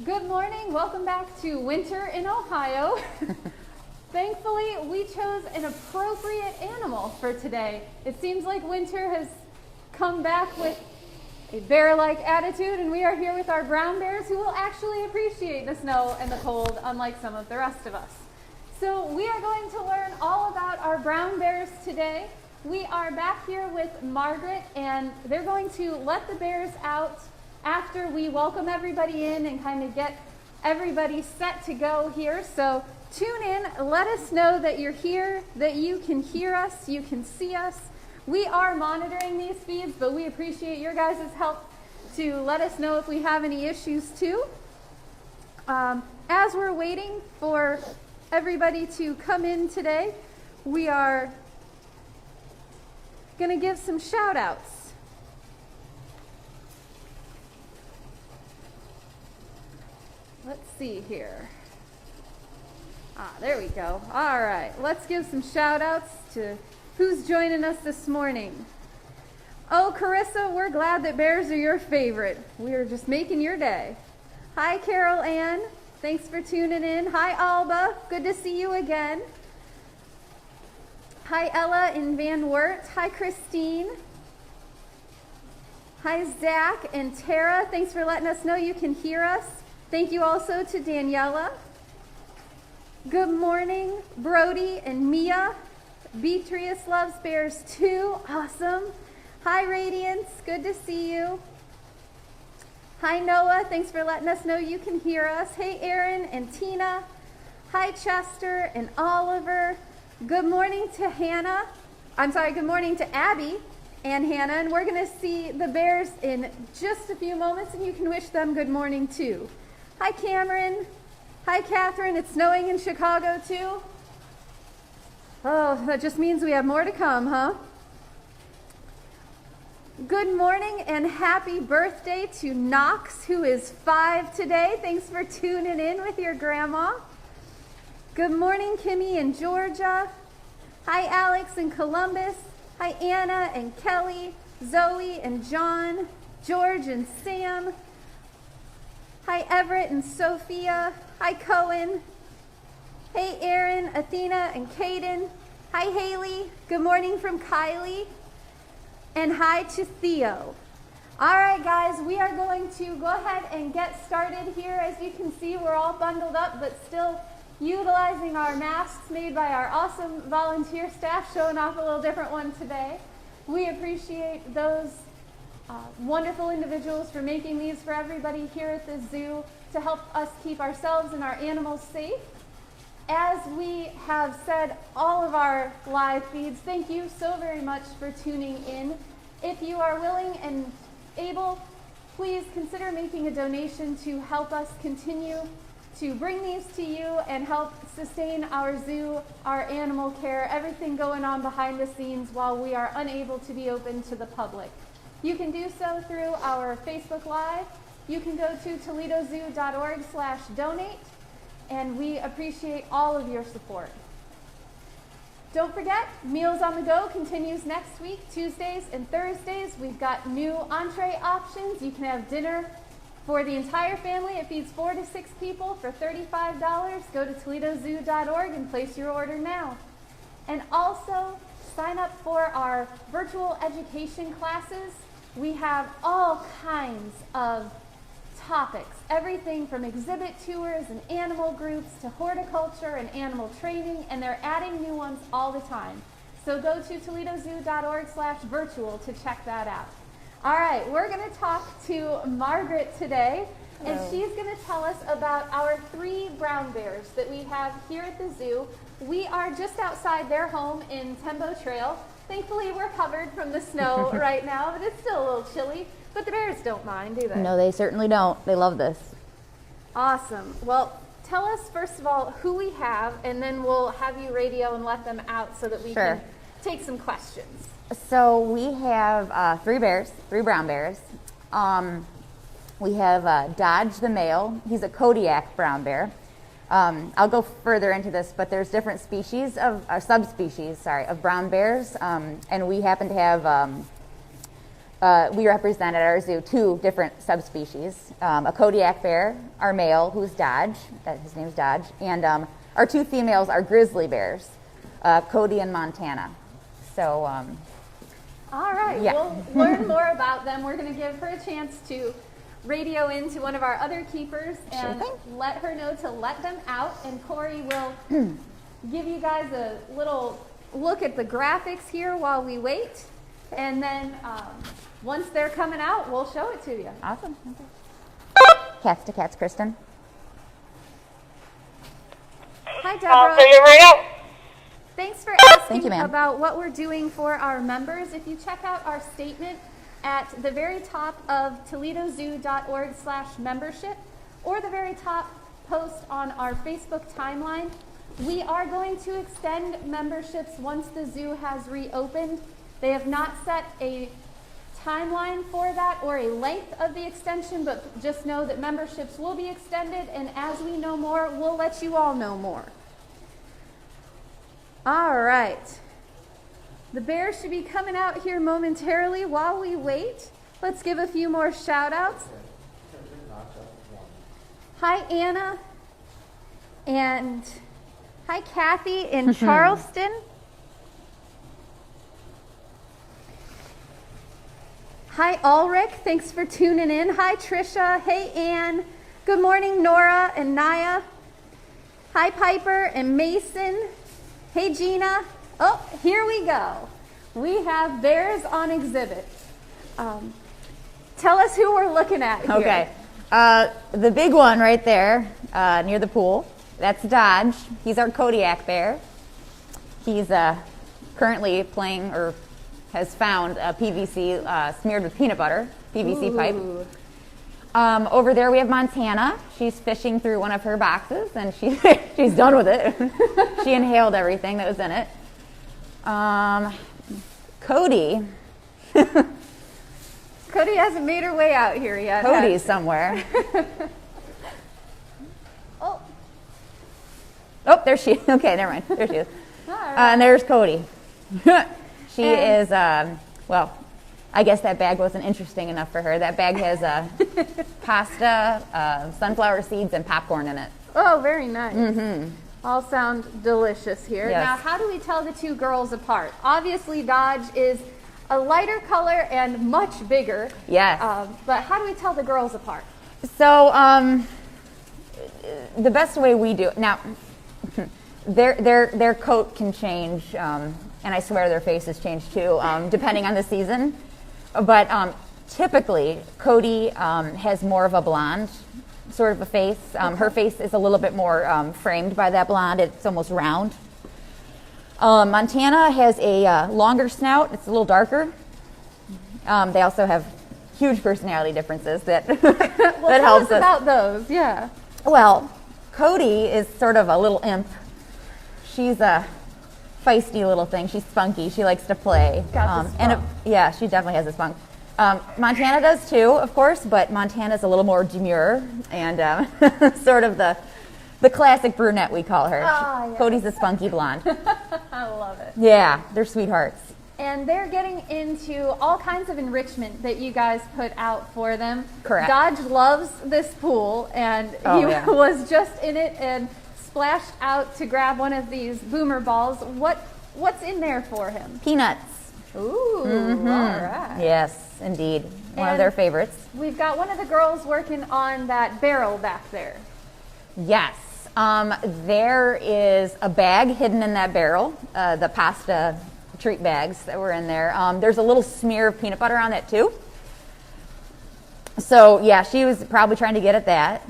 Good morning. Welcome back to winter in Ohio. Thankfully, we chose an appropriate animal for today. It seems like winter has come back with a bear-like attitude, and we are here with our brown bears who will actually appreciate the snow and the cold, unlike some of the rest of us. So we are going to learn all about our brown bears today. We are back here with Margaret, and they're going to let the bears out after we welcome everybody in and kind of get everybody set to go here. So tune in, let us know that you're here, that you can hear us, you can see us. We are monitoring these feeds, but we appreciate your guys' help to let us know if we have any issues too. As we're waiting for everybody to come in today, we are going to give some shout outs. Let's see here. There we go. All right, let's give some shout outs to who's joining us this morning. Oh, Carissa, we're glad that bears are your favorite. We are just making your day. Hi, Carol Ann. Thanks for tuning in. Hi, Alba. Good to see you again. Hi, Ella in Van Wert. Hi, Christine. Hi, Zach and Tara. Thanks for letting us know you can hear us. Thank you also to Daniela. Good morning, Brody and Mia. Beatrice loves bears too. Awesome. Hi, Radiance. Good to see you. Hi, Noah. Thanks for letting us know you can hear us. Hey, Aaron and Tina. Hi, Chester and Oliver. Good morning to Hannah. Good morning to Abby and Hannah. And we're going to see the bears in just a few moments, and you can wish them good morning too. Hi, Cameron. Hi, Catherine. It's snowing in Chicago too. Oh, that just means we have more to come, huh? Good morning and happy birthday to Knox, who is 5 today. Thanks for tuning in with your grandma. Good morning, Kimmy in Georgia. Hi, Alex in Columbus. Hi, Anna and Kelly, Zoe and John, George and Sam. Hi, Everett and Sophia. Hi, Cohen. Hey, Aaron, Athena, and Caden. Hi, Haley. Good morning from Kylie. And hi to Theo. All right, guys, we are going to go ahead and get started here. As you can see, we're all bundled up, but still utilizing our masks made by our awesome volunteer staff, showing off a little different one today. We appreciate those wonderful individuals for making these for everybody here at the zoo to help us keep ourselves and our animals safe. As we have said, all of our live feeds, thank you so very much for tuning in. If you are willing and able, please consider making a donation to help us continue to bring these to you and help sustain our zoo, our animal care, everything going on behind the scenes while we are unable to be open to the public. You can do so through our Facebook Live. You can go to toledozoo.org/donate, and we appreciate all of your support. Don't forget, Meals on the Go continues next week, Tuesdays and Thursdays. We've got new entree options. You can have dinner for the entire family. It feeds 4 to 6 people for $35. Go to toledozoo.org and place your order now. And also, sign up for our virtual education classes. We have all kinds of topics, everything from exhibit tours and animal groups to horticulture and animal training, and they're adding new ones all the time. So go to toledozoo.org/virtual to check that out. All right, we're going to talk to Margaret today, and she's going to tell us about our 3 brown bears that we have here at the zoo. We are just outside their home in Tembo Trail. Thankfully, we're covered from the snow right now, but it's still a little chilly. But the bears don't mind, do they? No, they certainly don't. They love this. Awesome. Well, tell us, first of all, who we have, and then we'll have you radio and let them out so that we can take some questions. So we have 3 bears, 3 brown bears. We have Dodge the male. He's a Kodiak brown bear. I'll go further into this, but there's different species of, subspecies, of brown bears, and we happen to have we represent at our zoo 2 different subspecies. A Kodiak bear, our male, who's Dodge, his name's Dodge, and our 2 females are grizzly bears, Cody and Montana. So, all right, yeah. We'll learn more about them. We're going to give her a chance to radio into one of our other keepers and let her know to let them out. And Corey will give you guys a little look at the graphics here while we wait. And then once they're coming out, we'll show it to you. Awesome. Okay. Cats to cats, Kristen. Hi, Deborah. So you're right out. Thanks for asking you, ma'am. about what we're doing for our members. If you check out our statement at the very top of toledozoo.org/membership or the very top post on our Facebook timeline, we are going to extend memberships once the zoo has reopened. They have not set a timeline for that or a length of the extension, but just know that memberships will be extended, and as we know more, we'll let you all know more. All right. The bears should be coming out here momentarily. While we wait, let's give a few more shout outs. Hi, Anna. And hi, Kathy in Charleston. Hi, Ulrich. Thanks for tuning in. Hi, Trisha. Hey, Ann. Good morning, Nora and Naya. Hi, Piper and Mason. Hey, Gina. Oh, here we go. We have bears on exhibit. Tell us who we're looking at here. Okay. The big one right there near the pool, that's Dodge. He's our Kodiak bear. He's currently playing or has found a PVC smeared with peanut butter, PVC pipe. Over there we have Montana. She's fishing through one of her boxes and she's done with it. She inhaled everything that was in it. Cody. Cody hasn't made her way out here yet. Cody's somewhere. Oh, there she is. Okay, never mind. There she is. all right. And there's Cody. She is, well, I guess that bag wasn't interesting enough for her. That bag has pasta, sunflower seeds, and popcorn in it. Oh, very nice. All sound delicious here. Yes. Now, how do we tell the two girls apart? Obviously, Dodge is a lighter color and much bigger. Yes. But how do we tell the girls apart? So, the best way we do it, now, their coat can change, and I swear their faces change too, depending on the season. But typically, Cody has more of a blonde sort of a face. Her face is a little bit more framed by that blonde. It's almost round. Montana has a longer snout. It's a little darker. They also have huge personality differences that Well, that tell helps us about those. Yeah. Well, Cody is sort of a little imp. She's a feisty little thing. She's spunky. She likes to play. Got the spunk. Yeah, she definitely has a spunk. Montana does too, of course, but Montana's a little more demure and sort of the classic brunette, we call her. Ah, yes. Cody's a spunky blonde. I love it. Yeah, they're sweethearts. And they're getting into all kinds of enrichment that you guys put out for them. Correct. Dodge loves this pool, and he was just in it and splashed out to grab one of these boomer balls. What's in there for him? Peanuts. Ooh, all right. Yes, indeed. One of And their favorites. We've got one of the girls working on that barrel back there. Yes. There is a bag hidden in that barrel, the pasta treat bags that were in there. There's a little smear of peanut butter on it too. So yeah, she was probably trying to get at that.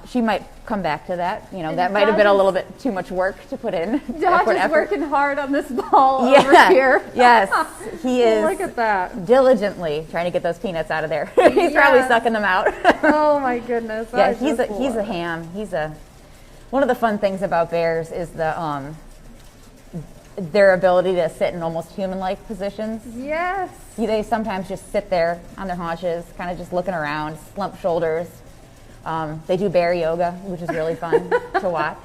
She might come back to that. You know, that might have been a little bit too much work to put in. Dodge is effort. working hard on this ball over here. Yes, he is. Look at that. Diligently trying to get those peanuts out of there. He's probably sucking them out. Oh my goodness. Yeah, he's a ham. One of the fun things about bears is their ability to sit in almost human-like positions. Yes. They sometimes just sit there on their haunches, kind of just looking around, slump shoulders. They do bear yoga, which is really fun to watch.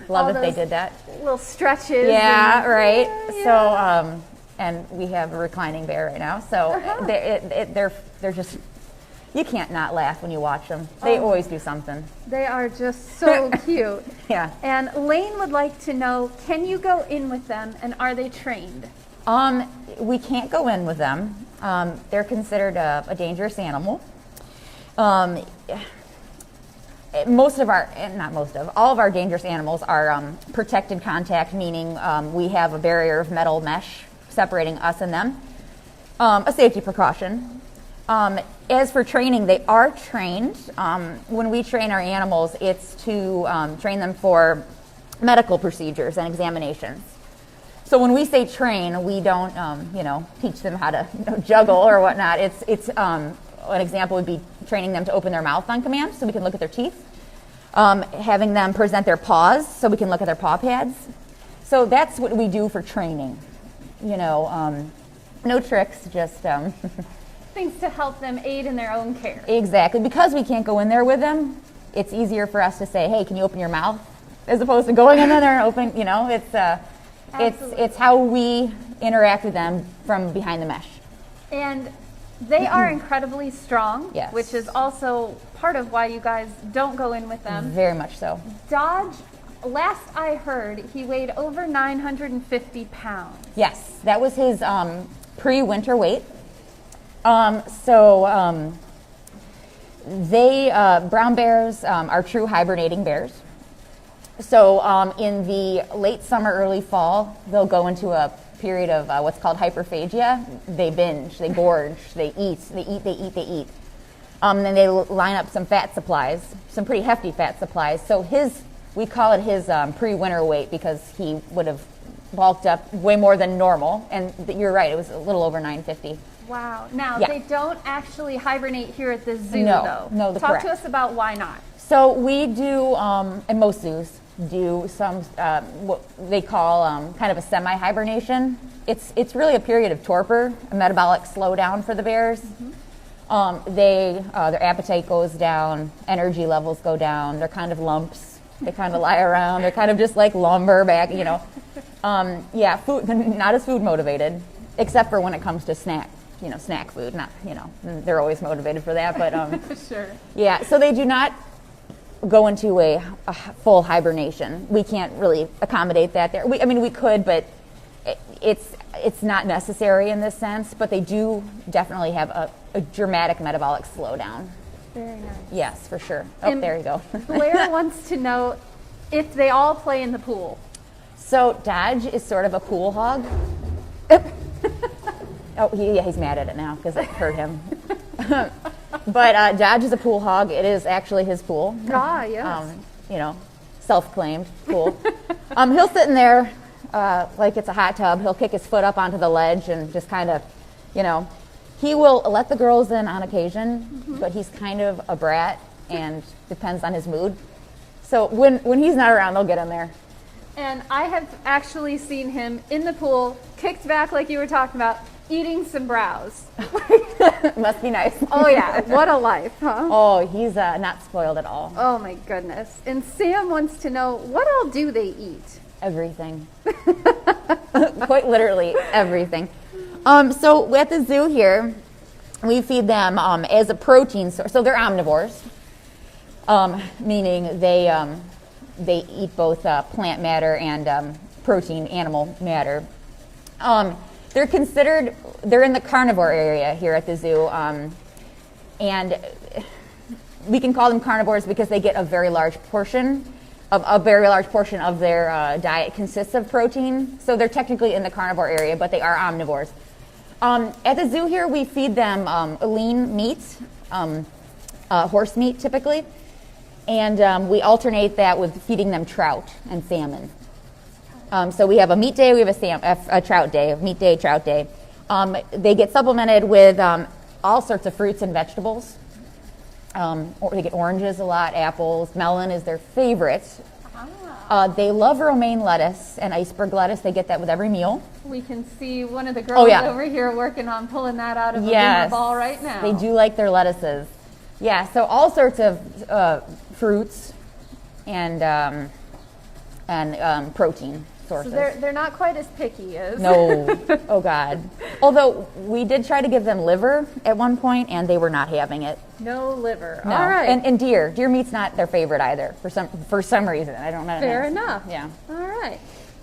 Love All that they those did that. Little stretches. Yeah, right. Yeah. So, and we have a reclining bear right now. So they're just, you can't not laugh when you watch them. They always do something. They are just so cute. Yeah. And Lane would like to know, can you go in with them, and are they trained? We can't go in with them. They're considered a dangerous animal. All of our dangerous animals are protected contact, meaning we have a barrier of metal mesh separating us and them, a safety precaution. As for training, they are trained. When we train our animals, it's to train them for medical procedures and examinations. So when we say train, we don't, teach them how to juggle or whatnot. It's an example would be training them to open their mouth on command so we can look at their teeth. Having them present their paws so we can look at their paw pads. So that's what we do for training. No tricks, just... Things to help them aid in their own care. Exactly. Because we can't go in there with them, it's easier for us to say, hey, can you open your mouth? As opposed to going in there and opening, it's how we interact with them from behind the mesh. And they are incredibly strong, yes. Which is also part of why you guys don't go in with them. Very much so. Dodge, last I heard, he weighed over 950 pounds. Yes, that was his pre-winter weight. Brown bears are true hibernating bears. So in the late summer, early fall, they'll go into a period of what's called hyperphagia. They binge, they gorge, they eat. Then they line up some fat supplies, some pretty hefty fat supplies. So we call it his pre-winter weight because he would have bulked up way more than normal. And you're right, it was a little over 950. Wow. Now, Yeah. They don't actually hibernate here at the zoo, No, though. no, Talk correct. to us about why not. So we do, and most zoos do some, what they call kind of a semi-hibernation. It's really a period of torpor, a metabolic slowdown for the bears. Mm-hmm. Their appetite goes down, energy levels go down, they're kind of lumps. They kind of lie around. They're kind of just like lumber back, food, not as food motivated, except for when it comes to snack food. Not, they're always motivated for that, but Sure. Yeah, so they do not go into a full hibernation. We can't really accommodate that there. We could, but it's not necessary in this sense. But they do definitely have a dramatic metabolic slowdown. Very nice. Yes, for sure. Oh, there you go. Blair wants to know if they all play in the pool. So Dodge is sort of a pool hog. He's mad at it now because it hurt him. But Dodge is a pool hog. It is actually his pool. Ah, yes. Self-claimed pool. He'll sit in there like it's a hot tub. He'll kick his foot up onto the ledge and just kind of, he will let the girls in on occasion, but he's kind of a brat and depends on his mood. So when he's not around, they'll get in there. And I have actually seen him in the pool, kicked back like you were talking about, eating some browse. Must be nice. Oh, yeah. What a life, huh? Oh, he's not spoiled at all. Oh, my goodness. And Sam wants to know, what all do they eat? Everything. Quite literally everything. So at the zoo here, we feed them as a protein source. So they're omnivores, meaning they eat both plant matter and protein, animal matter. They're in the carnivore area here at the zoo, and we can call them carnivores because they get a very large portion of their diet consists of protein. So they're technically in the carnivore area, but they are omnivores. At the zoo here, we feed them lean meat, horse meat typically, and we alternate that with feeding them trout and salmon. So we have a meat day, we have a trout day, a meat day, trout day. They get supplemented with all sorts of fruits and vegetables. Or they get oranges a lot, apples, melon is their favorite. They love romaine lettuce and iceberg lettuce. They get that with every meal. We can see one of the girls over here working on pulling that out of a beamer ball right now. They do like their lettuces. Yeah, so all sorts of fruits and protein sources. So they're not quite as picky as... No. Oh, God. Although we did try to give them liver at one point, and they were not having it. No liver. No. All right. And deer. Deer meat's not their favorite either, for some reason. I don't know. Fair enough. Yeah. All right.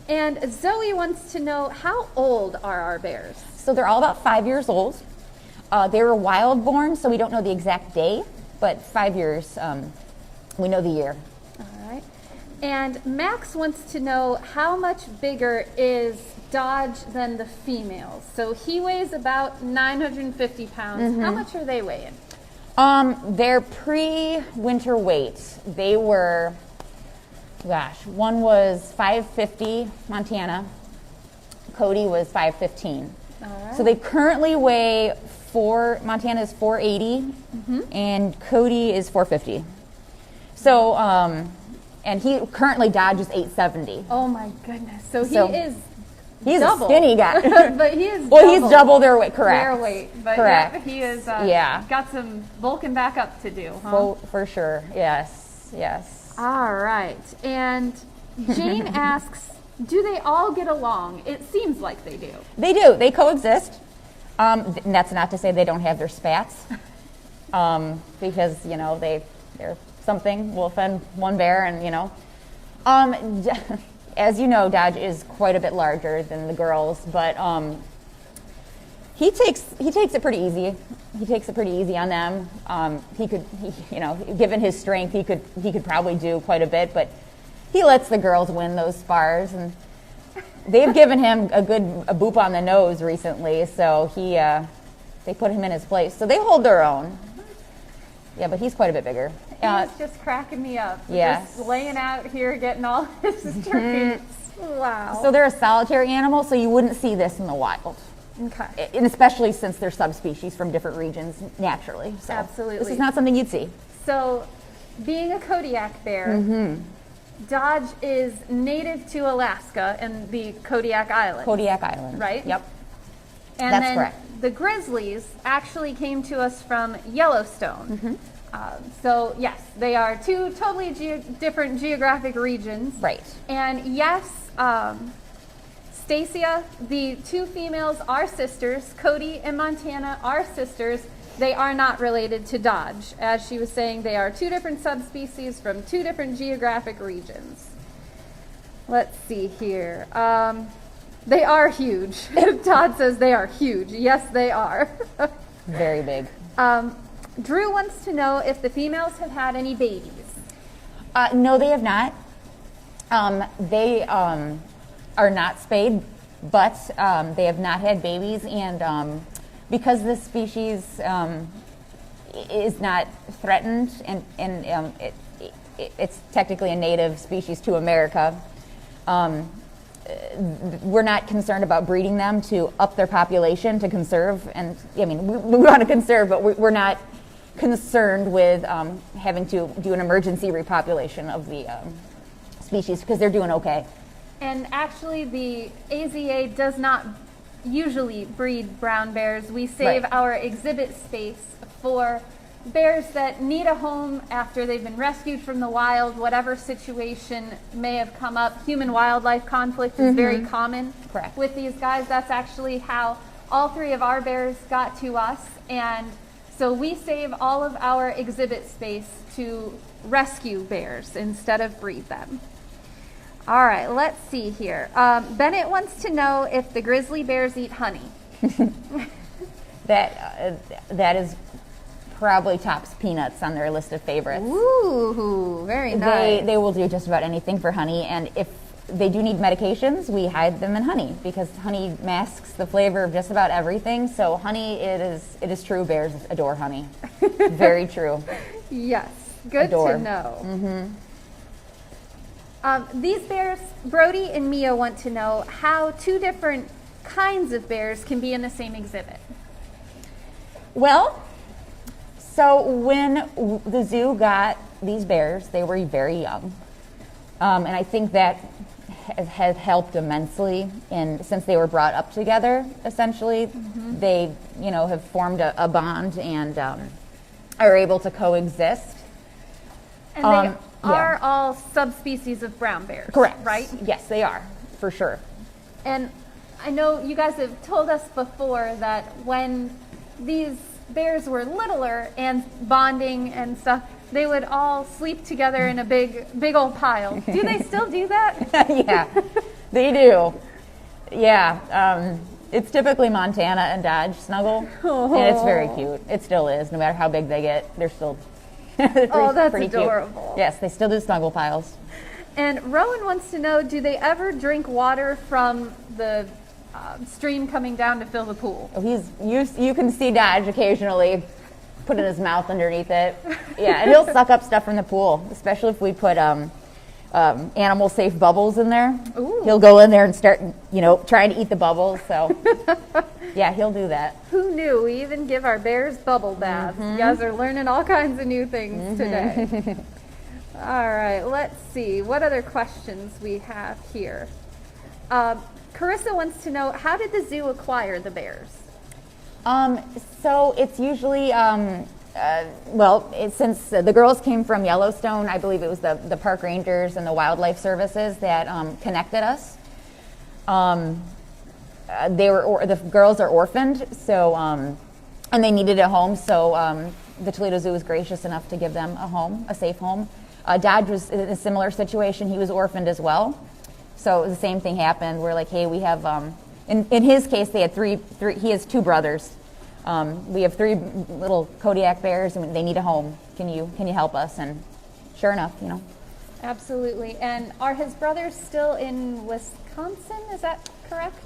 And Zoe wants to know, how old are our bears? So they're all about 5 years old. They were wild born, so we don't know the exact day, but 5 years, we know the year. All right. And Max wants to know, how much bigger is Dodge than the females? So he weighs about 950 pounds. How much are they weighing? Their pre-winter weight, they were, one was 550 Montana. Cody was 515. All right. So they currently weigh Montana is 480 and Cody is 450. So, and he currently Dodge is 870. Oh my goodness. So So he's a double. skinny guy. But he is Well, he's double their weight, correct. their weight. But Correct. yeah, he is Yeah. got some bulking back up to do, huh? For sure. Yes. Yes. All right. And Jane asks, do they all get along? It seems like they do. They do. They coexist. And that's not to say they don't have their spats. Because, they're something will offend one bear and, as you know, Dodge is quite a bit larger than the girls, but he takes it pretty easy. He takes it pretty easy on them. Given his strength, he could probably do quite a bit, but he lets the girls win those spars, and they've given him a boop on the nose recently, so they put him in his place. So they hold their own. Yeah, but he's quite a bit bigger. He's just cracking me up. Yes. Just laying out here, getting all his treats. Wow. So they're a solitary animal, so you wouldn't see this in the wild. Okay. And especially since they're subspecies from different regions naturally. So Absolutely. This is not something you'd see. So, being a Kodiak bear, Dodge is native to Alaska and the Kodiak Islands. Kodiak Island. Right? Yep. And That's then correct. the grizzlies actually came to us from Yellowstone. So, yes, they are two totally different geographic regions. Right. And yes, Stacia, the two females are sisters. Cody and Montana are sisters. They are not related to Dodge. As she was saying, they are two different subspecies from two different geographic regions. Let's see here. They are huge. Todd says they are huge. Yes, they are. Very big. Drew wants to know if the females have had any babies. No, they have not. They are not spayed, but they have not had babies, and because this species is not threatened, and it's technically a native species to America, we're not concerned about breeding them to up their population to conserve. And I mean, we want to conserve, but we're not concerned with having to do an emergency repopulation of the species because they're doing okay. And actually, the AZA does not usually breed brown bears. We save Right. our exhibit space for bears that need a home after they've been rescued from the wild. Whatever situation may have come up, human-wildlife conflict is very common. Correct. With these guys. That's actually how all three of our bears got to us, and so we save all of our exhibit space to rescue bears instead of breed them. All right, let's see here. Bennett wants to know if the grizzly bears eat honey. That is probably tops peanuts on their list of favorites. Ooh, very nice. They will do just about anything for honey, and if they do need medications, we hide them in honey because honey masks the flavor of just about everything. So honey, it is true. Bears adore honey. Very true. Yes, good Adore. to know. These bears, Brody and Mia, want to know how two different kinds of bears can be in the same exhibit. Well, so when the zoo got these bears, they were very young. And I think that has helped immensely. And since they were brought up together, essentially, they, have formed a bond and are able to coexist. And they are all subspecies of brown bears. Correct. Right? Yes, they are, for sure. And I know you guys have told us before that when these bears were littler and bonding and stuff, they would all sleep together in a big old pile. Do they still do that? Yeah, they do. Yeah, it's typically Montana and Dodge snuggle, and it's very cute. It still is. No matter how big they get, they're still that's pretty adorable. Cute. Yes, they still do snuggle piles. And Rowan wants to know, do they ever drink water from the stream coming down to fill the pool? Oh, you can see Dodge occasionally putting his mouth underneath it. Yeah, and he'll suck up stuff from the pool, especially if we put animal safe bubbles in there. Ooh. He'll go in there and start, trying to eat the bubbles. So, yeah, he'll do that. Who knew? We even give our bears bubble baths. You guys are learning all kinds of new things today. All right, let's see. What other questions we have here? Carissa wants to know, how did the zoo acquire the bears? So it's usually, since the girls came from Yellowstone, I believe it was the park rangers and the wildlife services that connected us. The girls are orphaned, so and they needed a home, so the Toledo Zoo was gracious enough to give them a home, a safe home. Dad was in a similar situation; he was orphaned as well. So the same thing happened. We're like, hey, we have. In his case, they had three. He has two brothers. We have three little Kodiak bears, and they need a home. Can you help us? And sure enough, Absolutely. And are his brothers still in Wisconsin? Is that correct?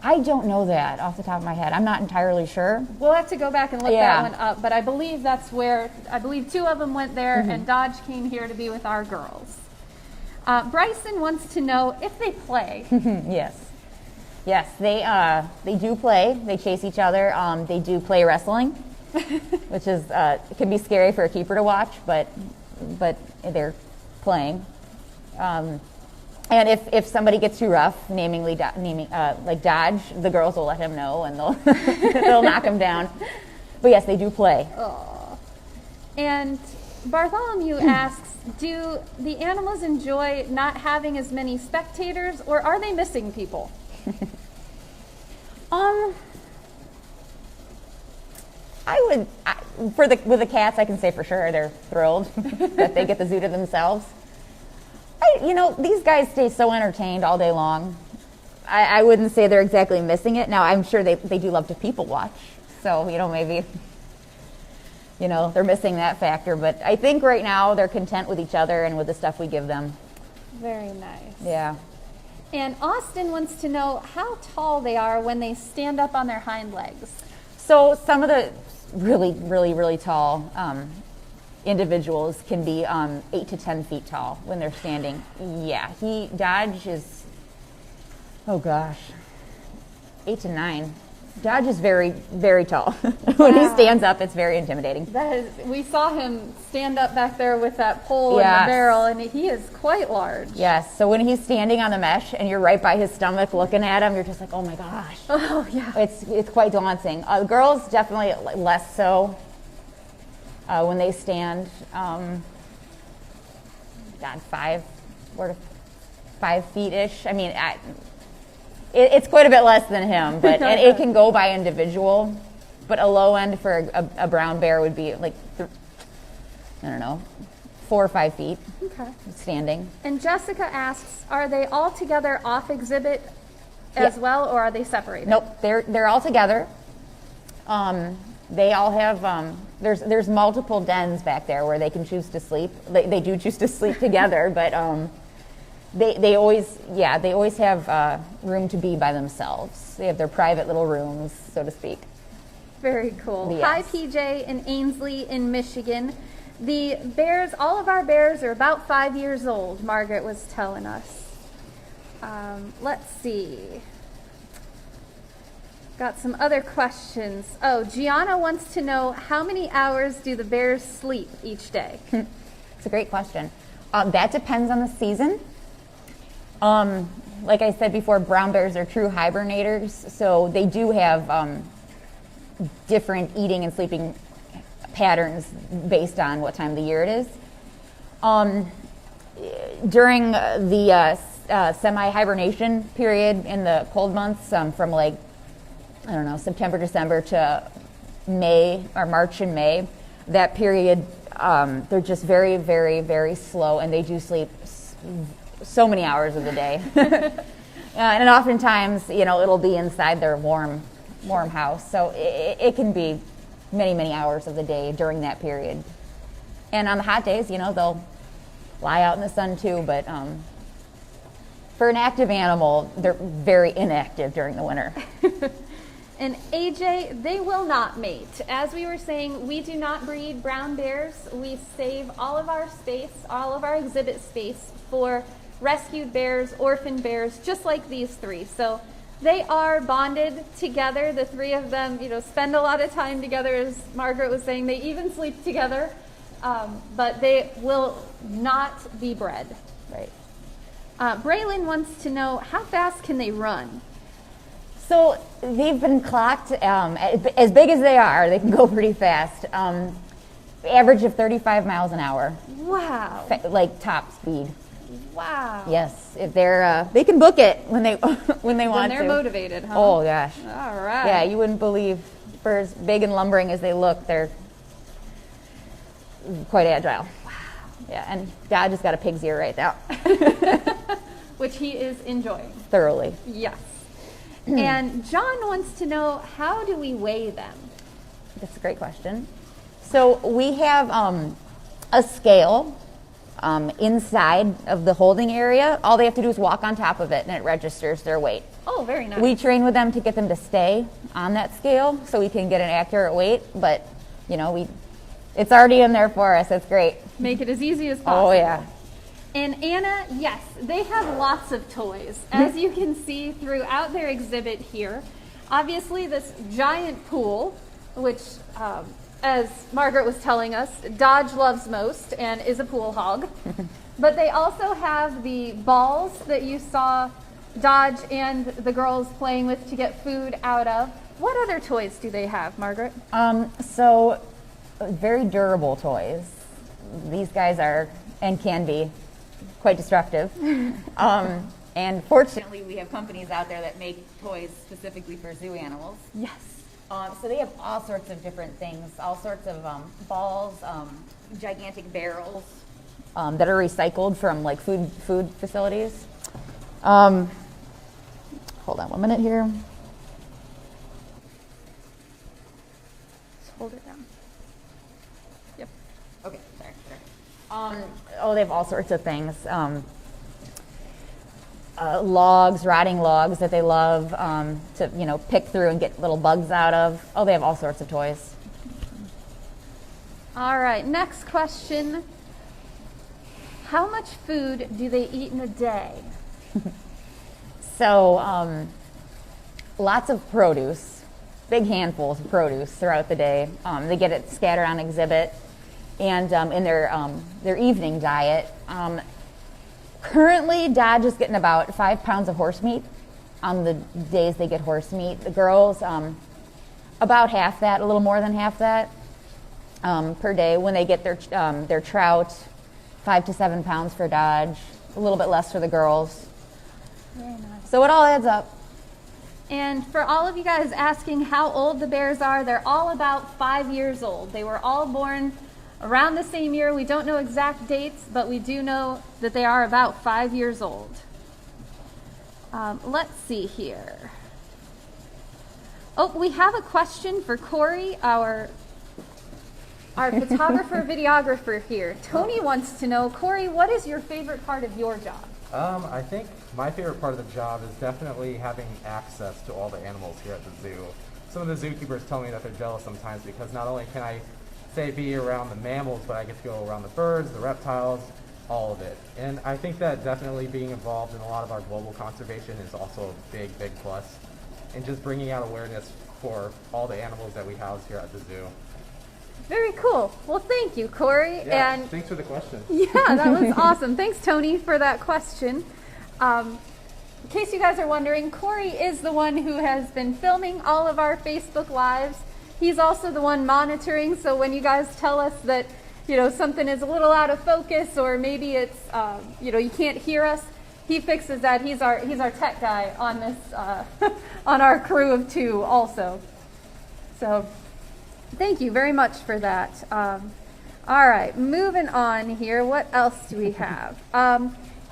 I don't know that off the top of my head. I'm not entirely sure. We'll have to go back and look that one up. But I believe that's where, two of them went there, and Dodge came here to be with our girls. Bryson wants to know if they play. Yes, they do play. They chase each other. They do play wrestling, which is it can be scary for a keeper to watch, but they're playing. And if somebody gets too rough, like Dodge, the girls will let him know, and they'll knock him down. But yes, they do play. Aww. And Bartholomew asks, do the animals enjoy not having as many spectators, or are they missing people? With the cats, I can say for sure they're thrilled that they get the zoo to themselves. These guys stay so entertained all day long. I wouldn't say they're exactly missing it. Now, I'm sure they do love to people watch. So, maybe, they're missing that factor. But I think right now they're content with each other and with the stuff we give them. Very nice. Yeah. And Austin wants to know how tall they are when they stand up on their hind legs. So some of the really, really, really tall individuals can be 8 to 10 feet tall when they're standing. Yeah, Dodge is, 8 to 9. Dodge is very, very tall. When he stands up, it's very intimidating. We saw him stand up back there with that pole and the barrel, and he is quite large. Yes, so when he's standing on the mesh and you're right by his stomach looking at him, you're just like, oh my gosh. Oh, yeah. It's quite daunting. Girls definitely less so when they stand. 4 to 5 feet-ish. I mean, it's quite a bit less than him, but and it can go by individual. But a low end for a brown bear would be like, 4 or 5 feet standing. And Jessica asks, are they all together off exhibit as well, or are they separated? Nope, they're all together. They all have, there's multiple dens back there where they can choose to sleep. They do choose to sleep together, but they always have room to be by themselves. They have their private little rooms, so to speak. Very cool. Yes. Hi, PJ in Ainsley in Michigan. The bears, all of our bears are about 5 years old, Margaret was telling us. Let's see. Got some other questions. Oh, Gianna wants to know, how many hours do the bears sleep each day? It's a great question. That depends on the season. Like I said before, brown bears are true hibernators, so they do have different eating and sleeping patterns based on what time of the year it is. During the semi-hibernation period in the cold months, from like, I don't know, September, December to May, or March and May. That period, they're just very, very, very slow, and they do sleep so many hours of the day. And oftentimes, it'll be inside their warm house. So it can be many, many hours of the day during that period. And on the hot days, they'll lie out in the sun too, but for an active animal, they're very inactive during the winter. And AJ, they will not mate. As we were saying, we do not breed brown bears. We save all of our space, all of our exhibit space for rescued bears, orphan bears, just like these three. So they are bonded together. The three of them, spend a lot of time together, as Margaret was saying. They even sleep together, but they will not be bred. Right. Braylon wants to know, how fast can they run? So they've been clocked, as big as they are, they can go pretty fast. Average of 35 miles an hour. Wow. Like top speed. Wow. Yes, if they're they can book it when they want to. When they're motivated, huh? Oh gosh. All right. Yeah, you wouldn't believe, for as big and lumbering as they look, they're quite agile. Wow. Yeah, and Dad just got a pig's ear right now. Which he is enjoying. Thoroughly. Yes. And John wants to know, how do we weigh them? That's a great question. So we have a scale inside of the holding area. All they have to do is walk on top of it, and it registers their weight. Oh, very nice. We train with them to get them to stay on that scale so we can get an accurate weight, but it's already in there for us. It's great. Make it as easy as possible. Oh yeah. And Anna, yes, they have lots of toys, as you can see throughout their exhibit here. Obviously, this giant pool, which, as Margaret was telling us, Dodge loves most and is a pool hog. But they also have the balls that you saw Dodge and the girls playing with to get food out of. What other toys do they have, Margaret? So very durable toys. These guys are, and can be, quite destructive. And fortunately, we have companies out there that make toys specifically for zoo animals. Yes. So they have all sorts of different things, all sorts of balls, gigantic barrels that are recycled from like food facilities. Hold on 1 minute here. Just hold it down. Yep. Okay, sorry. They have all sorts of things. Logs, rotting logs that they love to pick through and get little bugs out of. Oh, they have all sorts of toys. All right, next question. How much food do they eat in a day? So, lots of produce, big handfuls of produce throughout the day. They get it scattered on exhibit, and in their evening diet. Currently, Dodge is getting about 5 pounds of horse meat on the days they get horse meat. The girls, about half that, a little more than half that per day. When they get their trout, 5 to 7 pounds for Dodge, a little bit less for the girls. Very nice. So it all adds up. And for all of you guys asking how old the bears are, they're all about 5 years old. They were all born around the same year. We don't know exact dates, but we do know that they are about 5 years old. Let's see here. Oh, we have a question for Corey, our photographer, videographer here. Tony wants to know, Corey, what is your favorite part of your job? I think my favorite part of the job is definitely having access to all the animals here at the zoo. Some of the zookeepers tell me that they're jealous sometimes because not only can I be around the mammals, but I get to go around the birds, the reptiles, all of it. And I think that definitely being involved in a lot of our global conservation is also a big, big plus. And just bringing out awareness for all the animals that we house here at the zoo. Very cool. Well, thank you, Corey. Yeah, and thanks for the question. Yeah, that was awesome. Thanks, Tony, for that question. In case you guys are wondering, Corey is the one who has been filming all of our Facebook Lives. He's also the one monitoring, so when you guys tell us that, something is a little out of focus or maybe it's, you can't hear us, he fixes that. He's our tech guy on this on our crew of 2 also. So thank you very much for that. All right, moving on here. What else do we have?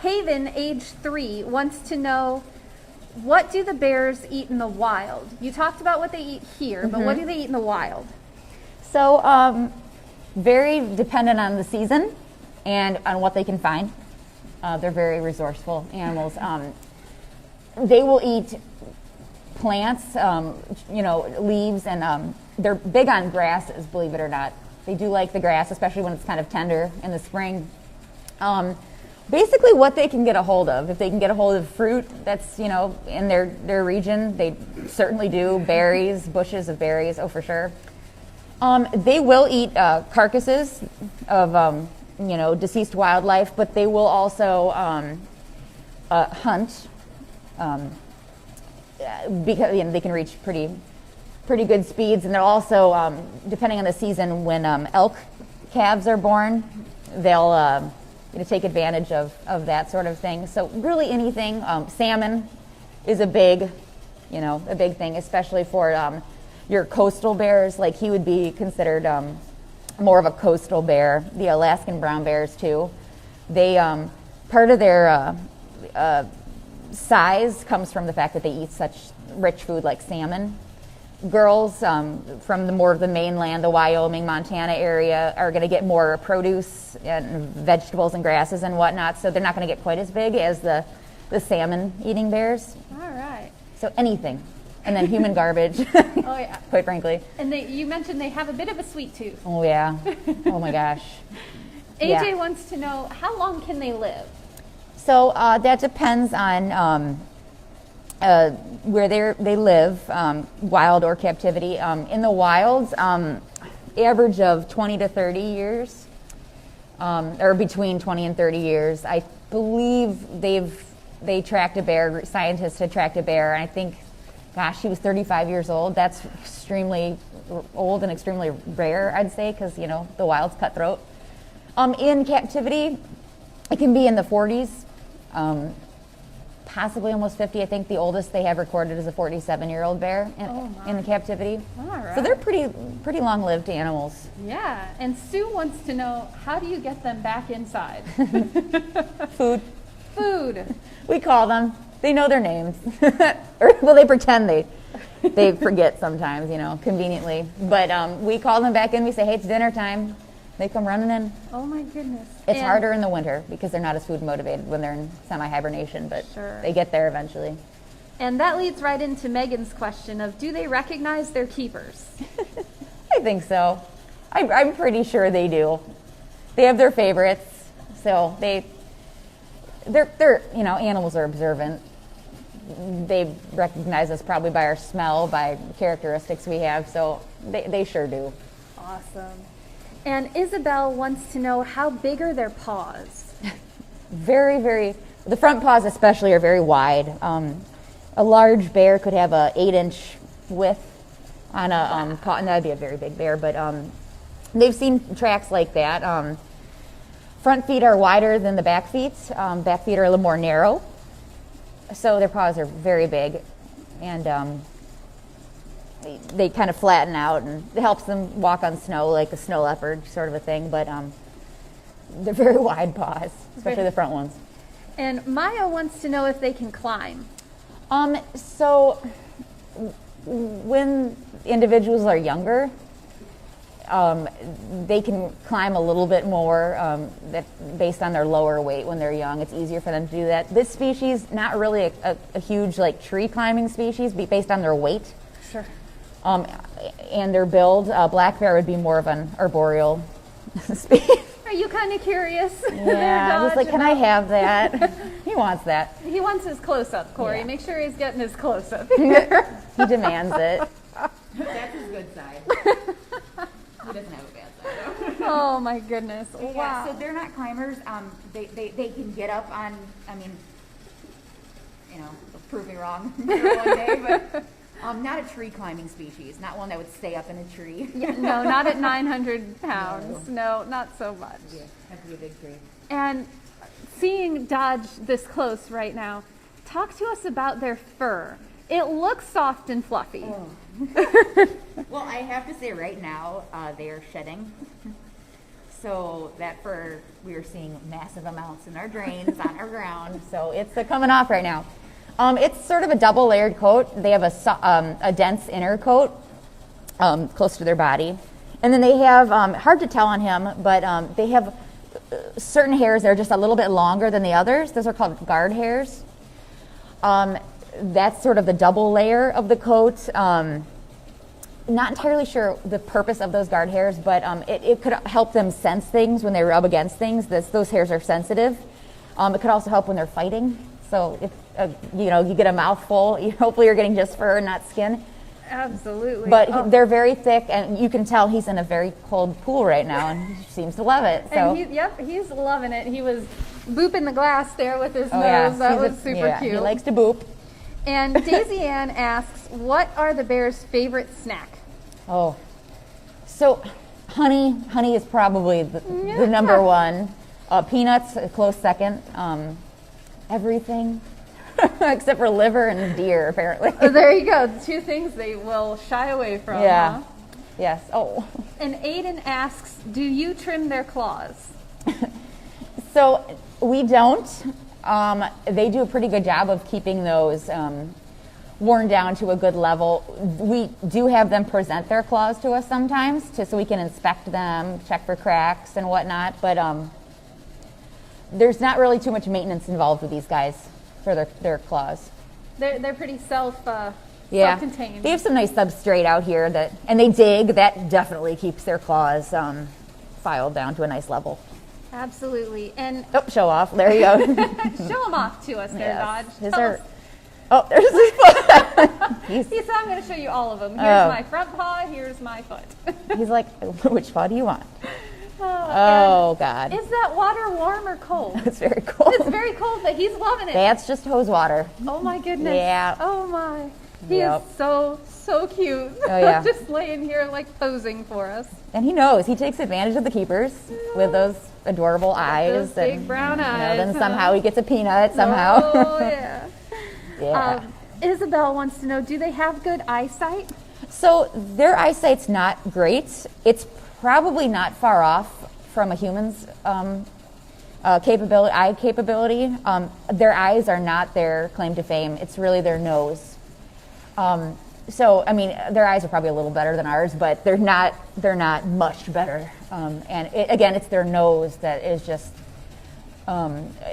Haven, age 3, wants to know, what do the bears eat in the wild? You talked about what they eat here, but what do they eat in the wild? So very dependent on the season and on what they can find. They're very resourceful animals. They will eat plants, leaves, and they're big on grasses, believe it or not. They do like the grass, especially when it's kind of tender in the spring. Basically what they can get a hold of. If they can get a hold of fruit that's, in their region, they certainly do. Berries, bushes of berries, oh, for sure. They will eat carcasses of, deceased wildlife, but they will also hunt because they can reach pretty good speeds, and they'll also, depending on the season, when elk calves are born, they'll take advantage of that sort of thing. So really anything. Salmon is a big thing, especially for your coastal bears. Like he would be considered more of a coastal bear. The Alaskan brown bears too. They part of their size comes from the fact that they eat such rich food like salmon. Girls from the mainland, the Wyoming, Montana area, are going to get more produce and vegetables and grasses and whatnot, so they're not going to get quite as big as the salmon-eating bears. All right. So anything. And then human garbage, Oh, yeah. quite frankly. And you mentioned they have a bit of a sweet tooth. Oh, yeah. Oh, my gosh. AJ wants to know, how long can they live? So that depends on where they live, wild or captivity. In the wilds, average of 20 to 30 years, or between 20 and 30 years. I believe they tracked a bear, scientists had tracked a bear, and I think, gosh, she was 35 years old. That's extremely old and extremely rare, I'd say, because, the wild's cutthroat. In captivity, it can be in the 40s. Possibly almost 50. I think the oldest they have recorded is a 47-year-old bear in captivity. All right. So they're pretty long-lived animals. Yeah, and Sue wants to know, how do you get them back inside? Food. We call them. They know their names. Well, they pretend they forget sometimes, conveniently. But we call them back in. We say, hey, it's dinner time. They come running in. Oh my goodness. It's harder in the winter because they're not as food motivated when they're in semi-hibernation, but they get there eventually. And that leads right into Megan's question of, do they recognize their keepers? I think so. I'm pretty sure they do. They have their favorites, so they're animals are observant. They recognize us probably by our smell, by characteristics we have, so they sure do. Awesome. And Isabel wants to know, how big are their paws? Very, very, the front paws especially are very wide. A large bear could have a 8-inch width on a paw, and that'd be a very big bear, but they've seen tracks like that. Front feet are wider than the back feet. Back feet are a little more narrow. So their paws are very big, and they kind of flatten out, and it helps them walk on snow like a snow leopard sort of a thing, but they're very wide paws, especially the front ones. And Maya wants to know if they can climb. So when individuals are younger, they can climb a little bit more based on their lower weight. When they're young, it's easier for them to do that. This species, not really a huge tree climbing species, based on their weight. Sure. And their build. Black bear would be more of an arboreal species. Are you kind of curious? Yeah, I was like, can I have that? He wants that. He wants his close-up, Corey. Yeah. Make sure he's getting his close-up. He demands it. That's his good side. He doesn't have a bad side, though. Oh, my goodness. Yeah, Wow. so they're not climbers. They can get up on, they'll prove me wrong one day, but not a tree climbing species. Not one that would stay up in a tree. Yeah, no, not at 900 pounds. No, not so much. Yeah, have to be a big tree. And seeing Dodge this close right now, talk to us about their fur. It looks soft and fluffy. Well, I have to say right now, they are shedding. So that fur, we are seeing massive amounts in our drains, on our ground. So it's coming off right now. It's sort of a double layered coat. They have a dense inner coat close to their body. And then they have, hard to tell on him, but they have certain hairs that are just a little bit longer than the others. Those are called guard hairs. That's sort of the double layer of the coat. Not entirely sure the purpose of those guard hairs, but it could help them sense things when they rub against things. Those hairs are sensitive. It could also help when they're fighting. So if you get a mouthful, hopefully you're getting just fur and not skin. Absolutely. But they're very thick, and you can tell he's in a very cold pool right now, and he seems to love it. So. And he's loving it. He was booping the glass there with his nose. Yeah. That was super cute. He likes to boop. And Daisy Ann asks, what are the bears' favorite snack? Oh, so honey is probably the number one. Peanuts, a close second. Everything except for liver and deer, apparently. There you go. The two things they will shy away from. Yeah. Huh? Yes. Oh. And Aiden asks, do you trim their claws? So we don't. They do a pretty good job of keeping those worn down to a good level. We do have them present their claws to us sometimes so we can inspect them, check for cracks and whatnot, but there's not really too much maintenance involved with these guys for their claws. They're pretty self-contained. They have some nice substrate out here and they dig. That definitely keeps their claws filed down to a nice level. Absolutely. And show off. There you go. show them off to us there, Dodge. There's his foot. He said, I'm going to show you all of them. Here's my front paw. Here's my foot. He's like, which paw do you want? God. Is that water warm or cold? It's very cold. It's very cold, but he's loving it. That's just hose water. Oh, my goodness. Yeah. Oh, my. He is so cute. Oh, yeah. Just laying here like posing for us. And he knows. He takes advantage of the keepers with those adorable eyes. Those big brown eyes. Then somehow he gets a peanut somehow. Oh, yeah. Yeah. Isabel wants to know, do they have good eyesight? So their eyesight's not great. It's probably not far off from a human's eye capability. Their eyes are not their claim to fame. It's really their nose. So, I mean, their eyes are probably a little better than ours, but they're not much better. And it's their nose that is just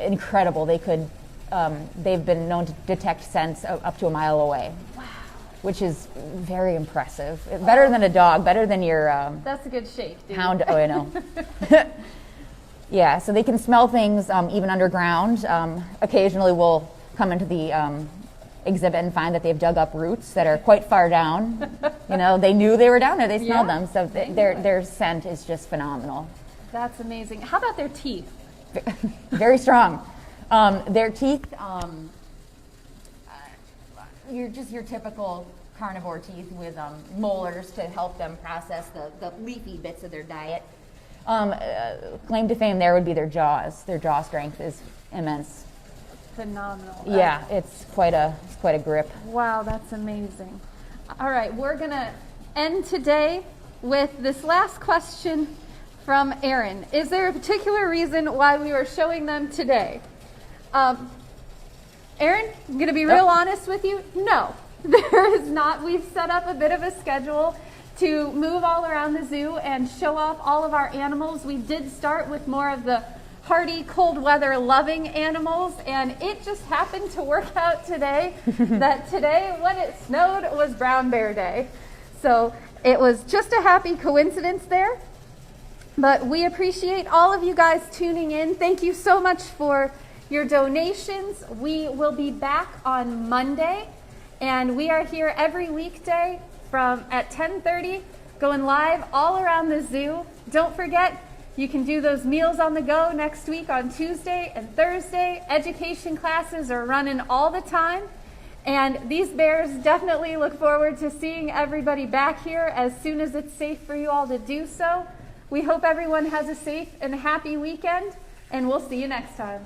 incredible. They've been known to detect scents up to a mile away. Wow. Which is very impressive. Better than a dog, better than your that's a good shape, dude. Hound. Oh, I know. Yeah, so they can smell things even underground. Occasionally we'll come into the exhibit and find that they've dug up roots that are quite far down. They knew they were down there. They smelled them. So their scent is just phenomenal. That's amazing. How about their teeth? Very strong. Their teeth, your typical carnivore teeth with molars to help them process the leafy bits of their diet. Claim to fame there would be their jaws. Their jaw strength is immense. Phenomenal. Yeah, it's quite a grip. Wow, that's amazing. All right, we're going to end today with this last question from Aaron. Is there a particular reason why we were showing them today? Aaron, I'm going to be real honest with you. No, there is not. We've set up a bit of a schedule to move all around the zoo and show off all of our animals. We did start with more of the hardy, cold weather loving animals, and it just happened to work out today that today, when it snowed, was Brown Bear Day. So it was just a happy coincidence there. But we appreciate all of you guys tuning in. Thank you so much for your donations. We will be back on Monday, and we are here every weekday at 10:30, going live all around the zoo. Don't forget, you can do those meals on the go next week on Tuesday and Thursday. Education classes are running all the time, and these bears definitely look forward to seeing everybody back here as soon as it's safe for you all to do so. We hope everyone has a safe and happy weekend, and we'll see you next time.